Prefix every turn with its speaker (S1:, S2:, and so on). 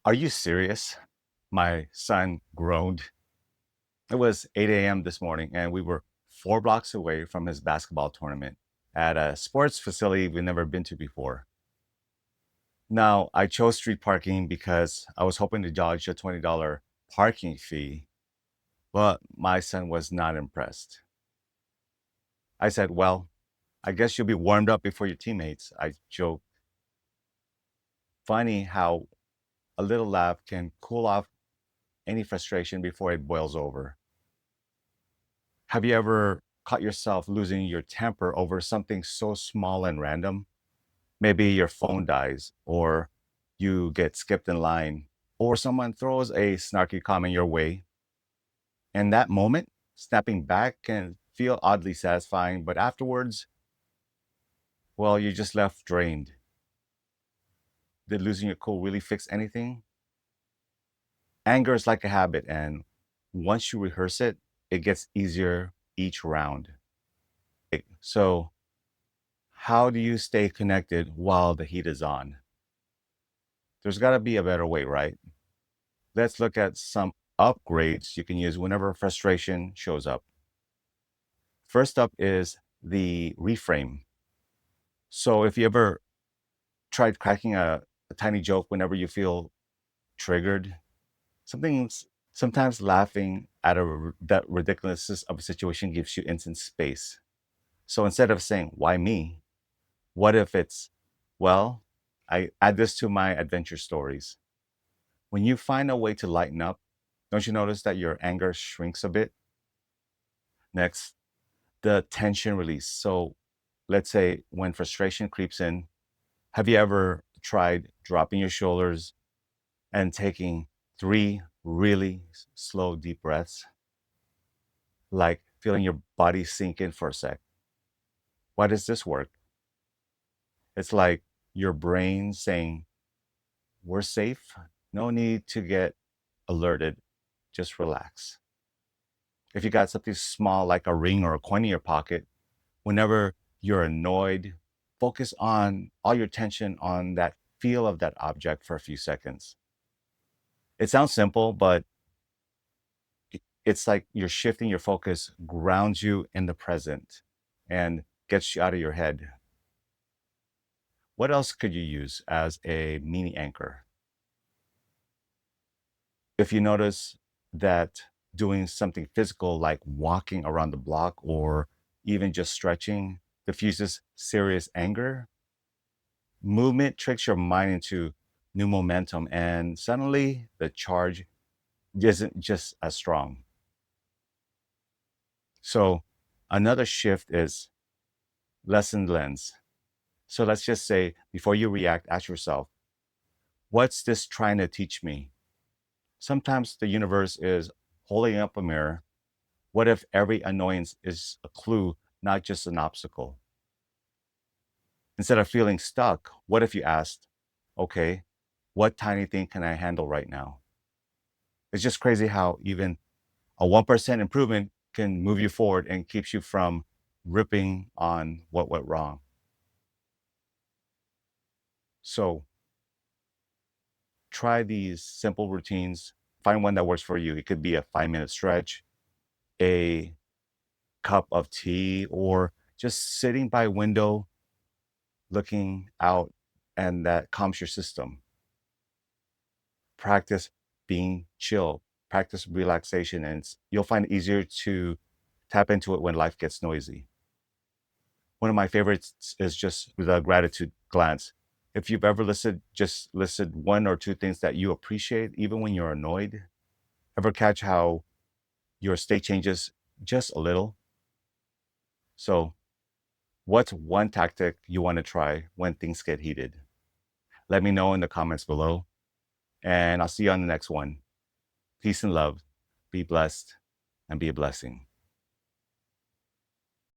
S1: Are you serious? My son groaned. It was 8 a.m. this morning, and we were 4 blocks away from his basketball tournament at a sports facility we've never been to before. Now, I chose street parking because I was hoping to dodge a $20 parking fee, but my son was not impressed. I said, "Well, I guess you'll be warmed up before your teammates." I joked. Funny how a little laugh can cool off any frustration before it boils over. Have you ever caught yourself losing your temper over something so small and random? Maybe your phone dies, or you get skipped in line, or someone throws a snarky comment your way. In that moment, snapping back can feel oddly satisfying, but afterwards, well, you're just left drained. Did losing your cool really fix anything? Anger is like a habit, and once you rehearse it, it gets easier each round. So, how do you stay connected while the heat is on? There's got to be a better way, right? Let's look at some upgrades you can use whenever frustration shows up. First up is the reframe. So, if you ever tried cracking a tiny joke whenever you feel triggered, sometimes laughing at that ridiculousness of a situation gives you instant space. So instead of saying, "Why me?" What if it's, "Well, I add this to my adventure stories." When you find a way to lighten up, don't you notice that your anger shrinks a bit? Next, the tension release. So let's say when frustration creeps in, have you ever tried dropping your shoulders and taking three really slow, deep breaths? Like feeling your body sink in for a sec. Why does this work? It's like your brain saying, "We're safe. No need to get alerted. Just relax." If you got something small like a ring or a coin in your pocket, whenever you're annoyed, focus on all your attention on that feel of that object for a few seconds. It sounds simple, but it's like you're shifting your focus, grounds you in the present, and gets you out of your head. What else could you use as a mini anchor? If you notice that doing something physical like walking around the block or even just stretching diffuses serious anger, movement tricks your mind into new momentum and suddenly the charge isn't just as strong. So, another shift is lesson lens. So, let's just say before you react, ask yourself, what's this trying to teach me? Sometimes the universe is holding up a mirror. What if every annoyance is a clue, not just an obstacle? Instead of feeling stuck, what if you asked, "Okay, what tiny thing can I handle right now?" It's just crazy how even a 1% improvement can move you forward and keeps you from ripping on what went wrong. So try these simple routines. Find one that works for you. It could be a 5-minute stretch, a cup of tea, or just sitting by a window looking out, and that calms your system. Practice being chill, practice relaxation, and you'll find it easier to tap into it when life gets noisy. One of my favorites is just the gratitude glance. If you've ever listed one or two things that you appreciate, even when you're annoyed, ever catch how your state changes just a little? So, what's one tactic you want to try when things get heated? Let me know in the comments below, and I'll see you on the next one. Peace and love. Be blessed and be a blessing.